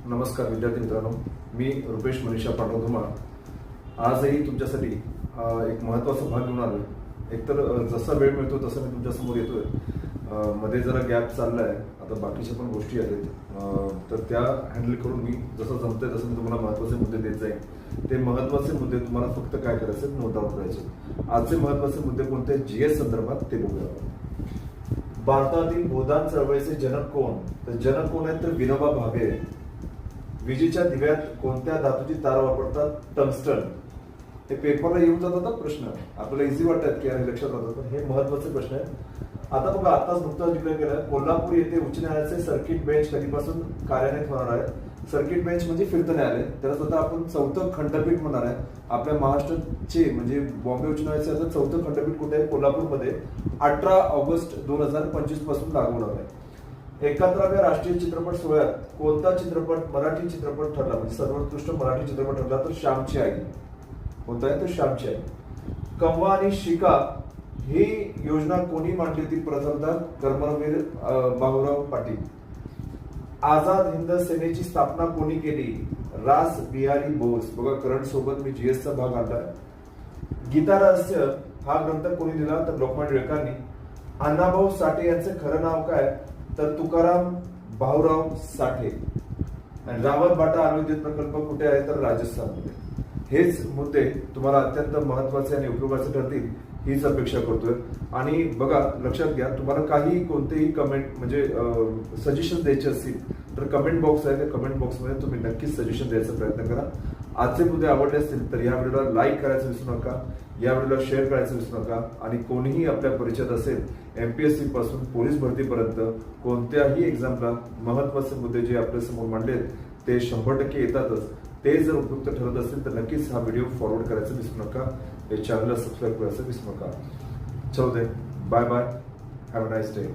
नमस्कार विद्यार्थी मित्रांनो, मी रुपेश मनीषा पांडुधुमाळ आजही तुमच्यासाठी एक महत्त्वाचा भाग घेऊन आलो. एकतर जसा वेळ मिळतो तसं मी तुमच्या समोर येतोय. मध्ये जरा गॅप चाललाय, आता बाकीच्या पण गोष्टी आहेत, तर त्या हँडल करून मी जसं जमतंय तसं मी तुम्हाला महत्त्वाचे मुद्दे देत जाईन. ते महत्त्वाचे मुद्दे तुम्हाला फक्त काय करायचे, नोट डाऊन करायचे. आजचे महत्त्वाचे मुद्दे कोणते, जीएस संदर्भात ते बघूया. भारतातील भूदान चळवळीचे जनक कोण? तर जनक कोण आहेत तर विनोबा भावे. विजेच्या दिव्यात कोणत्या धातूची तार वापरतात? टंगस्टन. हे पेपरला येऊन जातात प्रश्न, आपल्याला इझी वाटतात की अरे लक्षात राहतात, पण हे महत्वाचे प्रश्न आहेत. आता बघा, आताच नुकताच डिक्लेअर केलं, कोल्हापूर येथे उच्च न्यायालयाचे सर्किट बेंच कधीपासून कार्यान्वित होणार आहे? सर्किट बेंच म्हणजे फिरतं न्यायालय, त्याला आता आपण चौथं खंडपीठ म्हणणार आहे. आपल्या महाराष्ट्राचे म्हणजे बॉम्बे उच्च न्यायालयाचे आता चौथं खंडपीठ कुठे आहे? कोल्हापूरमध्ये. 18 ऑगस्ट 2025 पासून लागू होणार आहे. 71व्या राष्ट्रीय चित्रपट सोहळ्यात कोणता चित्रपट मराठी चित्रपट ठरला, म्हणजे सर्वोत्कृष्ट मराठी चित्रपट ठरला? तर श्यामची आई. कोणता आहे? तर श्यामची आई. कमवा आणि शिका ही योजना कोणी मांडली होती? प्रथमतः कर्मवीर बाबूराव पाटील. आझाद हिंद सेनेची स्थापना कोणी केली? रास बिहारी बोस. बघा, करंट सोबत मी जीएसचा भाग आणलाय. गीता रहस्य हा ग्रंथ कोणी लिहिला? तर लोकमान्य टिळकांनी. अण्णाभाऊ साठे यांचे खरं नाव काय? तर तुकाराम भाऊराव साठे. रावत बाटा अणुविद्युत प्रकल्प कुठे आहे? तर राजस्थानमध्ये. हेच मुद्दे तुम्हाला अत्यंत महत्वाचे आणि उपयोगाचे ठरतील हीच अपेक्षा करतोय. आणि बघा, लक्षात घ्या, तुम्हाला काही कोणतेही कमेंट म्हणजे सजेशन द्यायचे असतील तर कमेंट बॉक्स आहे, त्या कमेंट बॉक्समध्ये तुम्ही नक्कीच सजेशन द्यायचा प्रयत्न करा. आजचे मुद्दे आवडले असतील तर या व्हिडिओला लाईक करायचं विसरू नका, या व्हिडिओला शेअर करायचं विसरू नका. आणि कोणीही आपल्या परिचयात असेल, एमपीएससी पासून पोलीस भरतीपर्यंत कोणत्याही एक्झामला महत्वाचे मुद्दे जे आपल्या समोर मांडलेत ते 100% येतातच. ते जर उपयुक्त ठरत असतील तर नक्कीच हा व्हिडिओ फॉरवर्ड करायचं विसरू नका, हे चॅनलला सबस्क्राईब करायचं विसरू नका. चलो दे, bye bye, have a nice day.